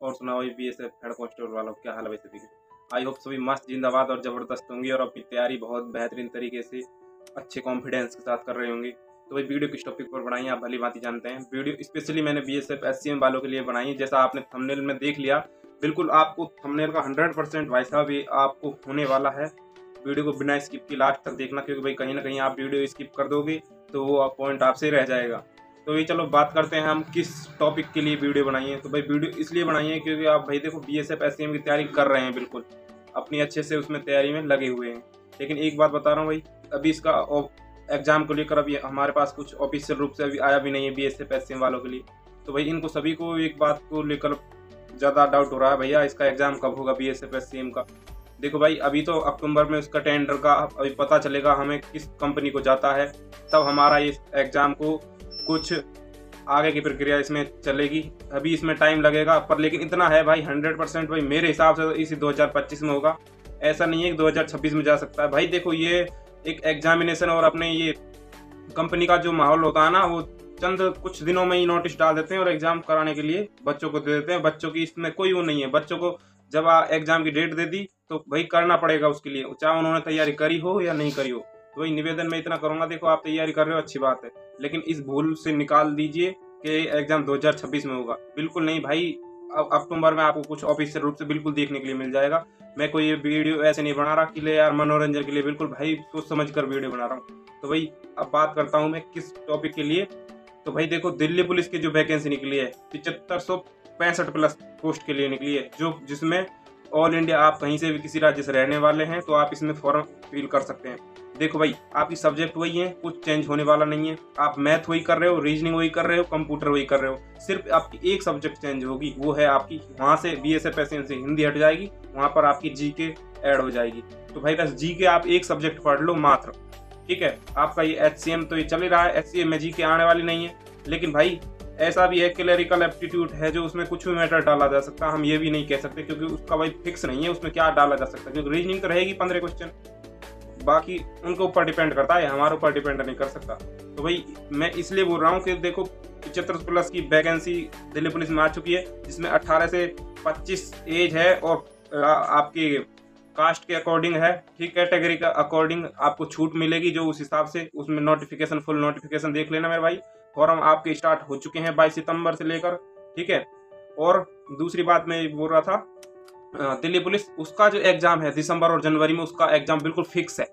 और सुनाओ ये बीएसएफ हेड कांस्टेबल वालों, क्या हाल है भाई सभी के? आई होप सभी मस्त जिंदाबाद और ज़बरदस्त होंगी और अपनी तैयारी बहुत बेहतरीन तरीके से अच्छे कॉन्फिडेंस के साथ कर रहे होंगे। तो भाई वीडियो किस टॉपिक पर बनाई है आप भली भांति जानते हैं। वीडियो स्पेशली मैंने बीएसएफ एससीएम वालों के लिए बनाई है, जैसा आपने थंबनेल में देख लिया। बिल्कुल आपको थंबनेल का 100% भाई साहब ये आपको होने वाला है। वीडियो को बिना स्किप के लास्ट तक देखना, क्योंकि भाई कहीं ना कहीं आप वीडियो स्किप कर दोगे तो वो पॉइंट आपसे रह जाएगा। तो ये चलो बात करते हैं हम किस टॉपिक के लिए वीडियो बनाई है। तो भाई वीडियो इसलिए बनाई है क्योंकि आप भाई देखो बीएसएफ एससीएम की तैयारी कर रहे हैं, बिल्कुल अपनी अच्छे से उसमें तैयारी में लगे हुए हैं। लेकिन एक बात बता रहा हूँ भाई, अभी इसका एग्जाम को लेकर अभी हमारे पास कुछ ऑफिशियल रूप से अभी आया भी नहीं है बीएसएफ एससीएम वालों के लिए। तो भाई इनको सभी को एक बात को लेकर ज़्यादा डाउट हो रहा है, भैया इसका एग्जाम कब होगा बीएसएफ एससीएम का। देखो भाई अभी तो अक्टूबर में उसका टेंडर का अभी पता चलेगा हमें किस कंपनी को जाता है, तब हमारा इस एग्जाम को कुछ आगे की प्रक्रिया इसमें चलेगी। अभी इसमें टाइम लगेगा, पर लेकिन इतना है भाई 100% भाई मेरे हिसाब से तो इसी 2025 में होगा। ऐसा नहीं है कि 2026 में जा सकता है। भाई देखो ये एक एग्जामिनेशन और अपने ये कंपनी का जो माहौल होता है ना, वो चंद कुछ दिनों में ही नोटिस डाल देते हैं और एग्जाम कराने के लिए बच्चों को दे देते हैं। बच्चों की इसमें कोई वो नहीं है, बच्चों को जब एग्जाम की डेट दे दी तो भाई करना पड़ेगा उसके लिए, चाहे उन्होंने तैयारी करी हो या नहीं करी हो। तो वही निवेदन में इतना करूंगा, देखो आप तैयारी कर रहे हो अच्छी बात है, लेकिन इस भूल से निकाल दीजिए कि एग्जाम 2026 में होगा। बिल्कुल नहीं भाई, अक्टूबर में आपको कुछ ऑफिशियल रूप से बिल्कुल देखने के लिए मिल जाएगा। मैं कोई ये वीडियो ऐसे नहीं बना रहा कि ले यार मनोरंजन के लिए, बिल्कुल भाई सोच समझ कर वीडियो बना रहा हूँ। तो भाई अब बात करता हूँ मैं किस टॉपिक के लिए। तो भाई देखो दिल्ली पुलिस की जो वैकेंसी निकली है 7565 प्लस पोस्ट के लिए निकली है, जो जिसमें ऑल इंडिया आप कहीं से भी किसी राज्य से रहने वाले हैं तो आप इसमें फॉर्म फिल कर सकते हैं। देखो भाई आपकी सब्जेक्ट वही है, कुछ चेंज होने वाला नहीं है। आप मैथ वही कर रहे हो, रीजनिंग वही कर रहे हो, कंप्यूटर वही कर रहे हो, सिर्फ आपकी एक सब्जेक्ट चेंज होगी, वो है आपकी वहाँ से बीएसएफ एससीएम से हिंदी हट जाएगी, वहाँ पर आपकी जीके ऐड हो जाएगी। तो भाई बस जीके आप एक सब्जेक्ट पढ़ लो मात्र, ठीक है। आपका ये एचसीएम तो ये चल ही रहा है, एचसीएम में जीके आने वाली नहीं है। लेकिन भाई ऐसा भी है क्लेरिकल एप्टीट्यूड है जो उसमें कुछ भी मैटर डाला जा सकता है, हम ये भी नहीं कह सकते क्योंकि उसका भाई फिक्स नहीं है उसमें क्या डाला जा सकता है, क्योंकि रीजनिंग तो रहेगी 15 क्वेश्चन, बाकी उनके ऊपर डिपेंड करता है, हमारे ऊपर डिपेंड नहीं कर सकता। तो भाई मैं इसलिए बोल रहा हूँ कि देखो 75 प्लस की वैकेंसी दिल्ली पुलिस में आ चुकी है, जिसमें 18 से 25 एज है और आपकी कास्ट के अकॉर्डिंग है, ठीक, कैटेगरी का अकॉर्डिंग आपको छूट मिलेगी, जो उस हिसाब से उसमें नोटिफिकेशन फुल नोटिफिकेशन देख लेना मेरे भाई। फॉर्म आपके स्टार्ट हो चुके हैं 22 सितंबर से लेकर, ठीक है। और दूसरी बात मैं बोल रहा था, दिल्ली पुलिस उसका जो एग्जाम है दिसंबर और जनवरी में, उसका एग्जाम बिल्कुल फिक्स है।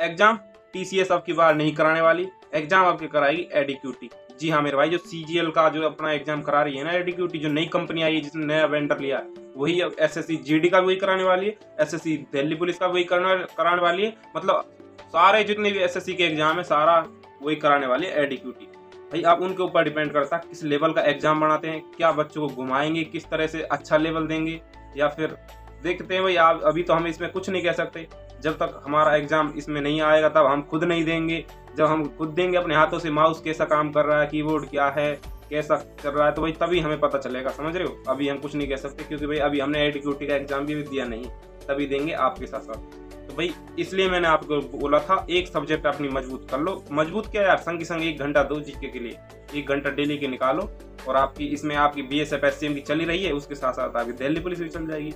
एग्जाम टीसीएस आपकी बार नहीं कराने वाली, एग्जाम आपके कराएगी एडीक्यूटी। जी हाँ मेरे भाई, जो सीजीएल का जो अपना एग्जाम करा रही है ना एडीक्यूटी, जो नई कंपनी आई है जिसने नया वेंडर लिया है, वही एसएससी जीडी का वही कराने वाली है, एसएससी दिल्ली पुलिस का वही कराने वाली है। मतलब सारे जितने भी एसएससी के एग्जाम है सारा वही कराने वाली है एडीक्यूटी। भाई आप उनके ऊपर डिपेंड करता है किस लेवल का एग्जाम बनाते हैं, क्या बच्चों को घुमाएंगे, किस तरह से अच्छा लेवल देंगे, या फिर देखते हैं भाई। आप अभी तो हम इसमें कुछ नहीं कह सकते, जब तक हमारा एग्जाम इसमें नहीं आएगा तब हम खुद नहीं देंगे। जब हम खुद देंगे अपने हाथों से, माउस कैसा काम कर रहा है, कीबोर्ड क्या है, कैसा कर रहा है, तो भाई तभी हमें पता चलेगा, समझ रहे हो। अभी हम कुछ नहीं कह सकते क्योंकि भाई अभी हमने एडीक्यूटी का एग्जाम भी दिया नहीं, तभी देंगे आपके साथ साथ। तो भाई इसलिए मैंने आपको बोला था एक सब्जेक्ट अपनी मजबूत कर लो। मजबूत क्या यार, संग की संग 1 घंटा दो जीके के लिए, 1 घंटा डेली के निकालो, और आपकी इसमें आपकी बीएसएफ एससीएम की चली रही है, उसके साथ साथ आपकी दिल्ली पुलिस भी चल जाएगी।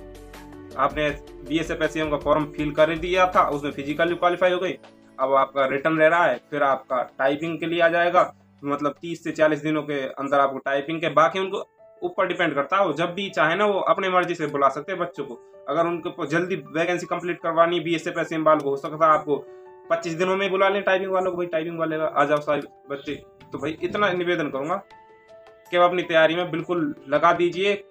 आपने बीएसएफ एससीएम का फॉर्म फिल कर दिया था, उसमें फिजिकली क्वालिफाई हो गई, अब आपका रिटर्न रह रहा है, फिर आपका टाइपिंग के लिए आ जाएगा। मतलब 30 से 40 दिनों के अंदर आपको टाइपिंग के, बाकी उनको ऊपर डिपेंड करता है, वो जब भी चाहे ना वो अपने मर्जी से बुला सकते हैं बच्चों को। अगर उनको जल्दी वैकेंसी कंप्लीट करवानी बीएसएफ एससीएम वालों को, हो सकता है आपको 25 दिनों में बुला लें टाइपिंग वालों को। भाई टाइपिंग वाले आ जाओ सारे बच्चे। तो भाई इतना निवेदन करूंगा कि आप अपनी तैयारी में बिल्कुल लगा दीजिए।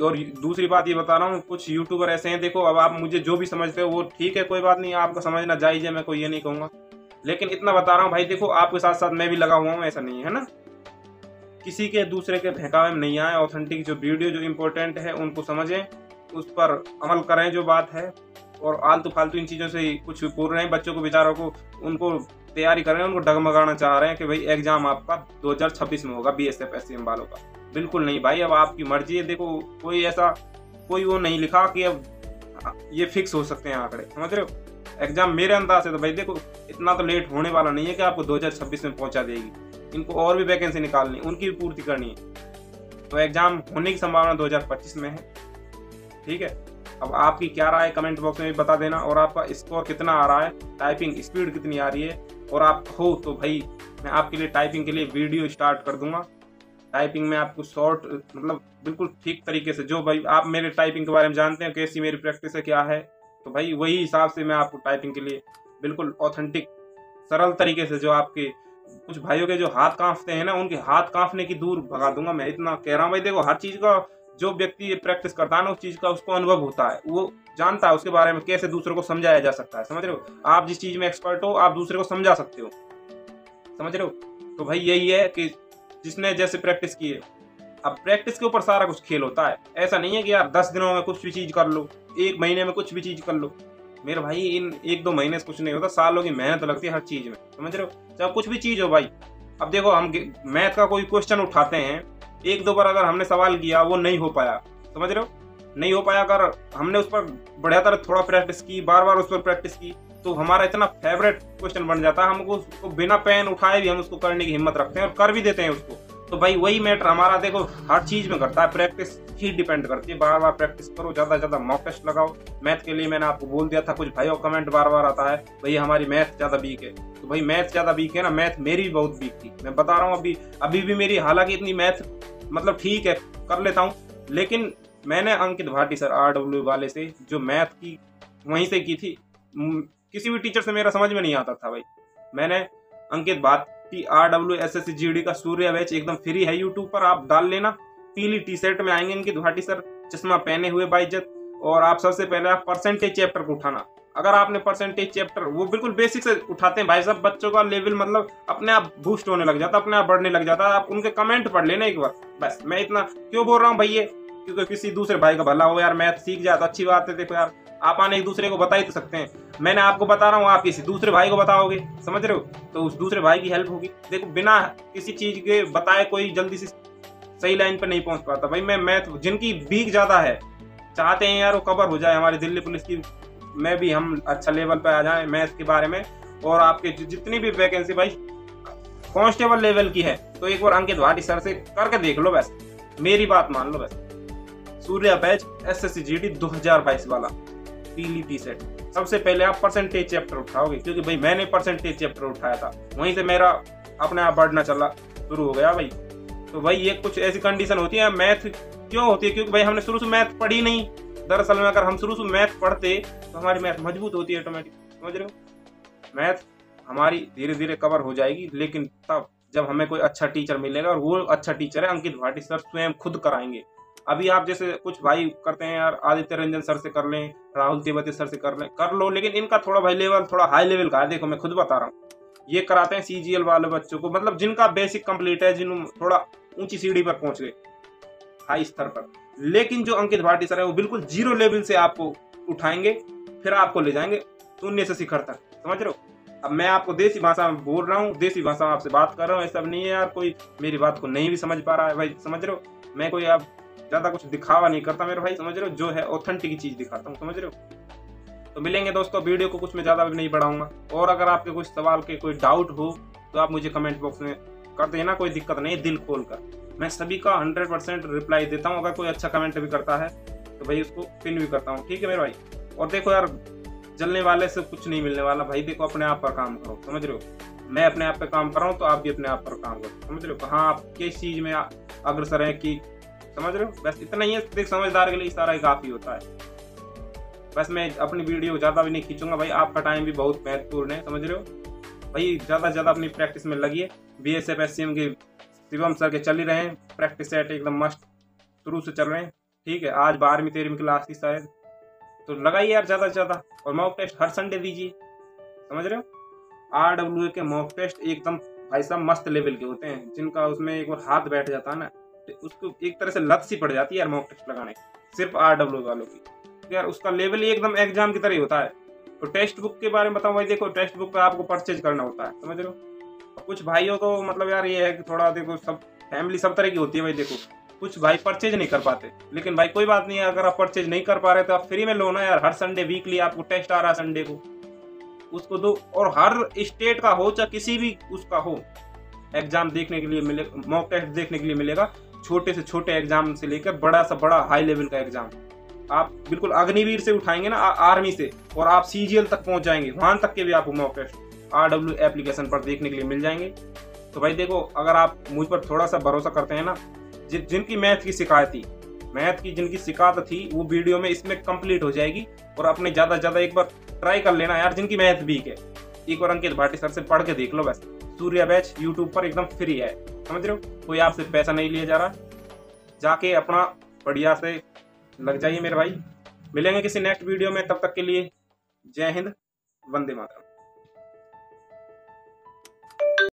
और दूसरी बात ये बता रहा हूँ, कुछ यूट्यूबर ऐसे हैं, देखो अब आप मुझे जो भी समझते हो वो ठीक है, कोई बात नहीं, आपका समझना जायज है, मैं कोई ये नहीं कहूँगा, लेकिन इतना बता रहा हूँ भाई देखो आपके साथ साथ मैं भी लगा हुआ हूँ, ऐसा नहीं है ना। किसी के दूसरे के बहकावे में नहीं आए, ऑथेंटिक जो वीडियो जो इम्पोर्टेंट है उनको समझें, उस पर अमल करें जो बात है। और आलतू फालतू इन चीज़ों से कुछ बोल रहे हैं बच्चों को, बेचारों को, उनको तैयारी कर रहे हैं, उनको डगमगाना चाह रहे हैं कि भाई एग्जाम आपका 2026 में होगा बीएसएफ एससीएम वालों का। बिल्कुल नहीं भाई, अब आपकी मर्जी है। देखो कोई ऐसा कोई वो नहीं लिखा कि अब ये फिक्स हो सकते हैं आंकड़े, समझ रहे हो। एग्जाम मेरे अंदाज से तो भाई देखो इतना तो लेट होने वाला नहीं है कि आपको 2026 में पहुंचा देगी। इनको और भी वैकेंसी निकालनी, उनकी भी पूर्ति करनी है। तो एग्जाम होने की संभावना 2025 में है। ठीक है, अब आपकी क्या राय है कमेंट बॉक्स में भी बता देना, और आपका स्कोर कितना आ रहा है, टाइपिंग स्पीड कितनी आ रही है, और आप हो तो भाई मैं आपके लिए टाइपिंग के लिए वीडियो स्टार्ट कर दूंगा। टाइपिंग में आपको शॉर्ट मतलब बिल्कुल ठीक तरीके से, जो भाई आप मेरे टाइपिंग के बारे में जानते हैं कैसी मेरी प्रैक्टिस है क्या है, तो भाई वही हिसाब से मैं आपको टाइपिंग के लिए बिल्कुल ऑथेंटिक सरल तरीके से, जो आपके कुछ भाइयों के जो हाथ कांपते हैं ना, उनके हाथ कांपने की दूर भगा दूंगा। मैं इतना कह रहा हूँ भाई, देखो हर चीज का जो व्यक्ति ये प्रैक्टिस करता है ना, उस चीज का उसको अनुभव होता है, वो जानता है उसके बारे में कैसे दूसरे को समझाया जा सकता है। समझ रहे हो, आप जिस चीज में एक्सपर्ट हो आप दूसरे को समझा सकते हो। समझ रहे हो, तो भाई यही है कि जिसने जैसे प्रैक्टिस की है, अब प्रैक्टिस के ऊपर सारा कुछ खेल होता है। ऐसा नहीं है कि यार 10 दिनों में कुछ भी चीज कर लो, 1 महीने में कुछ भी चीज कर लो। मेरे भाई इन 1-2 महीने से कुछ नहीं होता, सालों की मेहनत लगती है हर चीज में। समझ रहे हो, चाहे कुछ भी चीज हो भाई। अब देखो हम मैथ का कोई क्वेश्चन उठाते हैं, 1-2 बार अगर हमने सवाल किया वो नहीं हो पाया, समझ रहे हो, नहीं हो पाया, अगर हमने उस पर बढ़िया तरह थोड़ा प्रैक्टिस की, बार बार उस पर प्रैक्टिस की, तो हमारा इतना फेवरेट क्वेश्चन बन जाता है, हमको उसको बिना पेन उठाए भी हम उसको करने की हिम्मत रखते हैं और कर भी देते हैं उसको। तो भाई वही मैटर हमारा देखो हर चीज में करता है, प्रैक्टिस ही डिपेंड करती है। बार बार प्रैक्टिस करो, ज्यादा से ज्यादा मॉक टेस्ट लगाओ। मैथ के लिए मैंने आपको बोल दिया था, कुछ भाइयों कमेंट बार बार आता है भाई हमारी मैथ ज्यादा वीक है, तो भाई मैथ ज्यादा वीक है ना, मैथ मेरी भी बहुत वीक थी, मैं बता रहा हूँ। अभी भी मेरी हालांकि इतनी मैथ मतलब ठीक है कर लेता हूँ, लेकिन मैंने अंकित भाटी सर RW वाले से जो मैथ की वहीं से की थी, किसी भी टीचर से मेरा समझ में नहीं आता था भाई। मैंने अंकित भाटी RW SSC GD का सूर्य बैच एकदम फ्री है यूट्यूब पर, आप डाल लेना। पीली टी-शर्ट में आएंगे अंकित भाटी सर, चश्मा पहने हुए बाइज्जत, और आप सबसे पहले आप परसेंटेज चैप्टर को उठाना। अगर आपने परसेंटेज चैप्टर वो बिल्कुल बेसिक से उठाते हैं भाई साहब, बच्चों का लेवल मतलब अपने आप बूस्ट होने लग जाता, अपने आप बढ़ने लग जाता। आप उनके कमेंट पढ़ लेना एक बार बस। मैं इतना क्यों बोल रहा हूँ भैया, क्योंकि किसी दूसरे भाई का भला हो यार, मैथ सीख जाए तो अच्छी बात है। देखो यार आप आने एक दूसरे को बता ही तो सकते हैं, मैंने आपको बता रहा हूँ, आप किसी दूसरे भाई को बताओगे, समझ रहे हो, तो उस दूसरे भाई की हेल्प होगी। देखो बिना किसी चीज के बताए कोई जल्दी से सही लाइन पर नहीं पहुंच पाता भाई। मैं मैथ जिनकी वीक ज्यादा है चाहते हैं यार वो कवर हो जाए, हमारी दिल्ली पुलिस की में भी हम अच्छा लेवल पे आ जाए मैथ के बारे में, और आपके जितनी भी वैकेंसी भाई कांस्टेबल लेवल की है, तो एक बार अंकित भाटी सर से करके देख लो बस, मेरी बात मान लो बस। सूर्या बैच SSC GD 2022 वाला पीली टी-शर्ट, सबसे पहले आप परसेंटेज चैप्टर उठाओगे, क्योंकि भाई मैंने परसेंटेज चैप्टर उठाया था, वहीं से मेरा अपने आप बढ़ना चला शुरू हो गया भाई। तो भाई ये कुछ ऐसी कंडीशन होती है। मैथ क्यों होती है, क्योंकि भाई हमने शुरू से मैथ पढ़ी नहीं। दरअसल में अगर हम शुरू से मैथ पढ़ते तो हमारी मैथ मजबूत होती है ऑटोमेटिक, समझ रहे हो, मैथ हमारी धीरे धीरे कवर हो जाएगी। लेकिन तब जब हमें कोई अच्छा टीचर मिलेगा, और वो अच्छा टीचर है अंकित भाटी सर स्वयं खुद कराएंगे। अभी आप जैसे कुछ भाई करते हैं यार, आदित्य रंजन सर से कर लें, राहुल तेवती सर से कर लो, लेकिन इनका थोड़ा भाई लेवल थोड़ा हाई लेवल का है। देखो मैं खुद बता रहा हूँ, ये कराते हैं CGL वाले बच्चों को, मतलब जिनका बेसिक कंप्लीट है, जिन थोड़ा ऊंची सीढ़ी पर पहुंच गए हाई स्तर पर। लेकिन जो अंकित भाटी सर है वो बिल्कुल 0 लेवल से आपको उठाएंगे, फिर आपको ले जाएंगे शून्य से शिखर तक, समझ रहे हो। अब मैं आपको देसी भाषा में बोल रहा हूँ, देसी भाषा में आपसे बात कर रहा हूँ, ऐसा नहीं है यार कोई मेरी बात को नहीं भी समझ पा रहा है भाई, समझ रहे हो। मैं कोई आप ज्यादा कुछ दिखावा नहीं करता मेरे भाई, समझ रहे हो, जो है ऑथेंटिक चीज दिखाता हूँ, समझ रहे हो। तो मिलेंगे दोस्तों, वीडियो को कुछ मैं ज्यादा भी नहीं बढ़ाऊंगा, और अगर आपके कुछ सवाल के कोई डाउट हो तो आप मुझे कमेंट बॉक्स में कर देना, कोई दिक्कत नहीं, दिल खोल कर मैं सभी का 100% रिप्लाई देता हूँ। अगर कोई अच्छा कमेंट भी करता है तो भाई उसको पिन भी करता हूँ, ठीक है मेरे भाई। और देखो यार जलने वाले से कुछ नहीं मिलने वाला भाई, देखो अपने आप पर काम करो, समझ रहे हो। मैं अपने आप पे काम कर रहा हूँ तो आप भी अपने आप पर काम करो, समझ रहे हो। कहाँ आप किस चीज में अग्रसर है कि, समझ रहे हो, बस इतना ही है। देख समझदार के लिए इस तरह काफी होता है। बस मैं अपनी वीडियो ज्यादा भी नहीं खींचूंगा भाई, आपका टाइम भी बहुत महत्वपूर्ण है, समझ रहे हो भाई। ज्यादा से ज्यादा अपनी प्रैक्टिस में लगिए। BSF SCM के शिवम सर के चल ही रहे हैं, प्रैक्टिस सेट एकदम मस्त शुरू से चल रहे हैं, ठीक है। आज 12वीं 13वीं क्लास की शायद, तो लगाइए यार ज्यादा से ज्यादा, और मॉक टेस्ट हर संडे दीजिए, समझ रहे हो। RWA के मॉक टेस्ट एकदम भाई साहब मस्त लेवल के होते हैं, जिनका उसमें एक बार हाथ बैठ जाता है ना, तो उसको एक तरह से लत सी पड़ जाती है यार मॉक टेस्ट लगाने, सिर्फ RWA वालों की यार। उसका लेवल ही एकदम एग्जाम की तरह ही होता है। तो टेक्स्ट बुक के बारे में बताऊं भाई, देखो टेक्स्ट बुक का आपको परचेज करना होता है, समझ रहे हो। कुछ भाइयों को मतलब यार ये है कि थोड़ा देखो, सब फैमिली सब तरह की होती है भाई, देखो कुछ भाई परचेज नहीं कर पाते, लेकिन भाई कोई बात नहीं है, अगर आप परचेज नहीं कर पा रहे तो आप फ्री में लो ना यार। हर संडे वीकली आपको टेस्ट आ रहा है संडे को, उसको दो। और हर स्टेट का हो चाहे किसी भी उसका हो, एग्जाम देखने के लिए मिलेगा, मॉक टेस्ट देखने के लिए मिलेगा। छोटे से छोटे एग्जाम से लेकर बड़ा सा बड़ा हाई लेवल का एग्जाम आप बिल्कुल अग्निवीर से उठाएंगे ना, आर्मी से, और आप सीजीएल तक पहुंच जाएंगे, वहां तक के भी आपको मॉक टेस्ट RW एप्लीकेशन पर देखने के लिए मिल जाएंगे। तो भाई देखो, अगर आप मुझ पर थोड़ा सा भरोसा करते हैं ना, जिनकी मैथ की शिकायत थी वो वीडियो में इसमें कंप्लीट हो जाएगी। और अपने ज्यादा से ज्यादा एक बार ट्राई कर लेना यार, जिनकी मैथ वीक है, एक बार अंकित भाटी सर से पढ़ के देख लो। बस सूर्या बैच यूट्यूब पर एकदम फ्री है, समझ रहे हो, कोई आपसे पैसा नहीं लिया जा रहा। जाके अपना बढ़िया से लग जाइए मेरे भाई। मिलेंगे किसी नेक्स्ट वीडियो में, तब तक के लिए जय हिंद, वंदे मातरम।